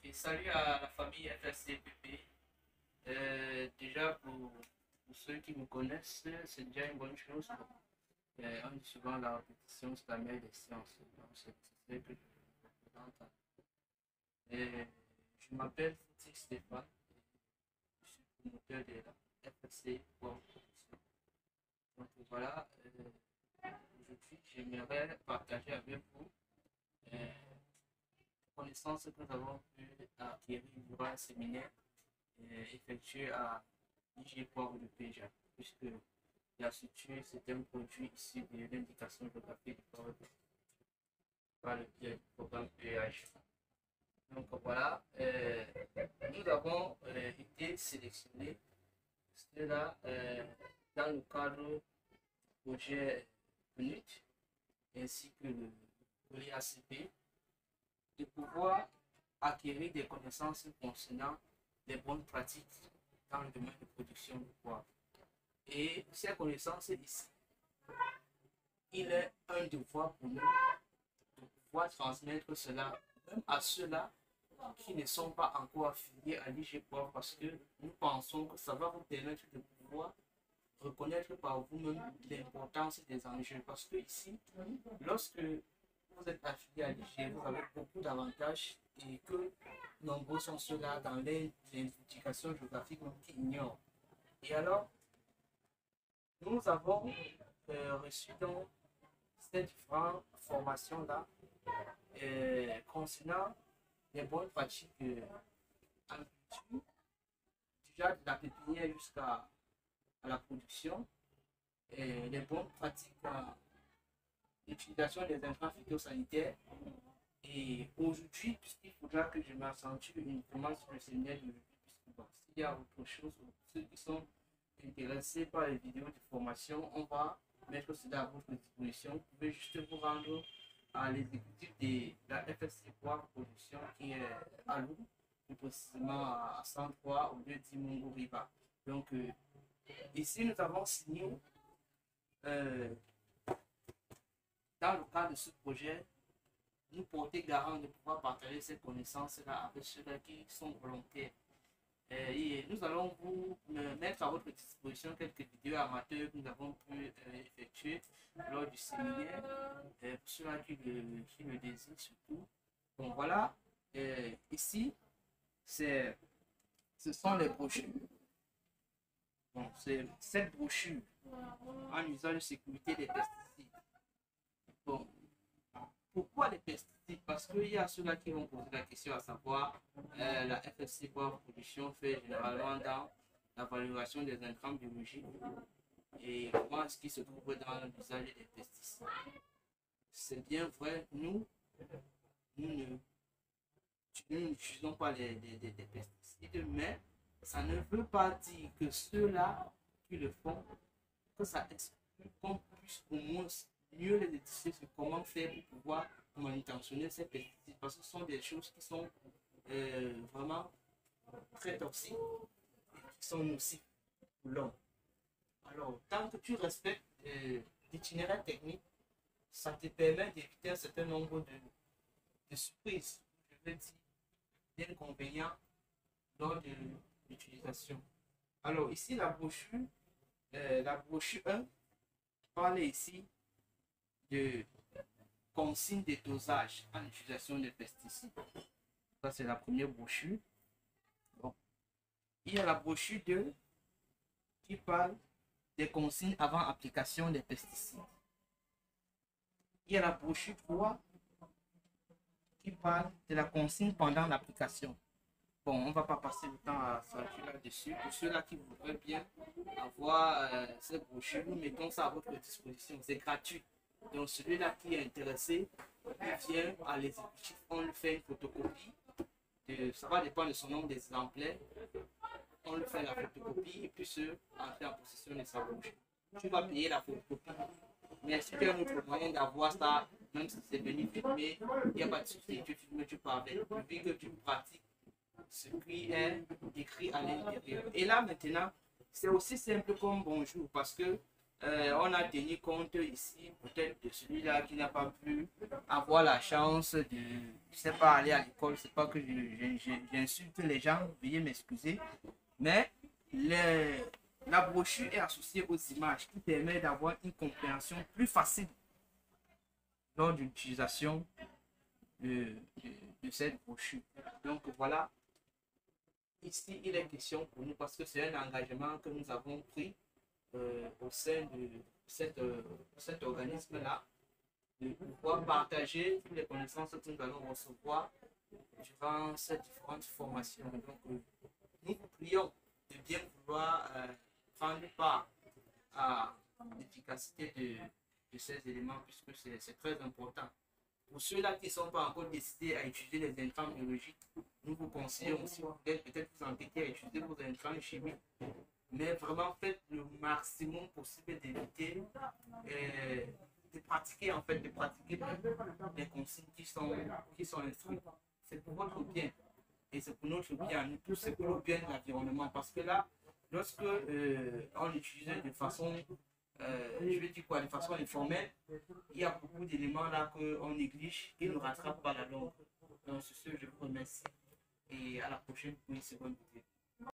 Et salut à la famille FSCPP. Déjà, pour ceux qui me connaissent, c'est déjà une bonne chose. On dit souvent la répétition, c'est la mère des sciences. Donc, c'est ce que je représente. Et je m'appelle Fouti Stéphane. Je suis promoteur de la FSC pour production. Donc voilà, aujourd'hui, j'aimerais partager avec vous les connaissances que nous avons pu acquérir durant un séminaire effectué à l'IG Poivre de Péja, puisque la structure c'est un produit issu de l'indication géographique du poivre par le biais du programme PH. Donc voilà, nous avons été sélectionnés, cela dans le cadre du projet PNUT ainsi que le l'IACP, de pouvoir acquérir des connaissances concernant les bonnes pratiques dans le domaine de production de poivre. Et ces connaissances ici, il est un devoir pour nous de pouvoir transmettre cela même à ceux-là qui ne sont pas encore affiliés à l'IG Poivre, parce que nous pensons que ça va vous permettre de pouvoir reconnaître par vous-même l'importance des enjeux. Parce que ici, lorsque vous êtes affilié à l'IG, vous avez beaucoup d'avantages et que nombreux sont ceux-là dans les indications géographiques qui ignorent. Et alors, nous avons reçu dans ces différentes formations-là concernant les bonnes pratiques en culture, déjà de la pépinière jusqu'à la production, et les bonnes pratiques d'utilisation des intrants phytosanitaires. Et aujourd'hui, puisqu'il faudra que je m'accentue uniquement sur le séminaire d'aujourd'hui, puisque bon, s'il y a autre chose, ceux qui sont intéressés par les vidéos de formation, on va mettre cela à votre disposition. Vous pouvez juste vous rendre à l'exécutif de la FSC Poivre Production qui est à Lou, plus précisément à 103 au lieu d'Imungo Riba. Donc, ici, nous avons signé dans le cadre de ce projet, nous porter garant de pouvoir partager ces connaissances-là avec ceux-là qui sont volontaires. Et nous allons vous mettre à votre disposition quelques vidéos amateurs que nous avons pu effectuer lors du séminaire, pour ceux-là qui le désirent surtout. Donc voilà, ici, ce sont les brochures. Bon, c'est cette brochure en usage de sécurité des pesticides. Bon, pourquoi les pesticides? Parce qu'il y a ceux-là qui vont poser la question à savoir, la FSC Poivre Production fait généralement dans la valorisation des intrants biologiques et comment est-ce qu'ils se trouvent dans l'usage des pesticides. C'est bien vrai, nous n'utilisons pas des pesticides, mais ça ne veut pas dire que ceux-là qui le font, que ça exclut qu'on puisse au moins mieux les étudier sur comment faire pour pouvoir manutentionner ces pesticides, parce que ce sont des choses qui sont vraiment très toxiques et qui sont nocifs pour l'homme. Alors, tant que tu respectes l'itinéraire technique, ça te permet d'éviter un certain nombre de surprises, je veux dire, d'inconvénients lors de l'utilisation. Alors, ici, la brochure 1 parle ici de consigne des dosages en utilisation des pesticides. Ça, c'est la première brochure. Bon. Il y a la brochure 2 qui parle des consignes avant application des pesticides. Il y a la brochure 3 qui parle de la consigne pendant l'application. Bon, on ne va pas passer le temps à s'arrêter là-dessus. Pour ceux-là qui voudraient bien avoir cette brochure, nous mettons ça à votre disposition. C'est gratuit. Donc, celui-là qui est intéressé, il vient à l'exécutif, on lui fait une photocopie. Ça va dépendre de son nombre d'exemplaires. On lui fait la photocopie et puis entrer en possession de sa brochure. Tu vas payer la photocopie. Mais si tu as un autre moyen d'avoir ça, même si c'est venu filmer, il n'y a pas de souci, tu filmes, tu parles avec. Vu que tu pratiques ce qui est écrit à l'intérieur. Et là maintenant, c'est aussi simple comme bonjour, parce que On a tenu compte ici peut-être de celui-là qui n'a pas pu avoir la chance de, je sais pas, aller à l'école. C'est pas que j'insulte les gens, veuillez m'excuser. Mais la brochure est associée aux images qui permet d'avoir une compréhension plus facile lors de l'utilisation de cette brochure. Donc voilà, ici il est question pour nous parce que c'est un engagement que nous avons pris au sein de cet organisme-là, de pouvoir partager toutes les connaissances que nous allons recevoir durant ces différentes formations. Donc, nous vous prions de bien vouloir prendre part à l'efficacité de ces éléments puisque c'est très important. Pour ceux-là qui ne sont pas encore décidés à utiliser les intrants biologiques, nous vous conseillons aussi peut-être vous entêter à utiliser vos intrants chimiques, mais vraiment faites le maximum possible d'éviter de pratiquer les consignes qui sont instruites. C'est pour votre bien et c'est pour notre bien, nous tous, c'est pour le bien de l'environnement parce que là, lorsque on l'utilise de façon je vais dire quoi, de façon informelle, il y a beaucoup d'éléments là qu'on néglige et ne rattrape pas la longue. Donc, sur ce, je vous remercie et à la prochaine pour une seconde.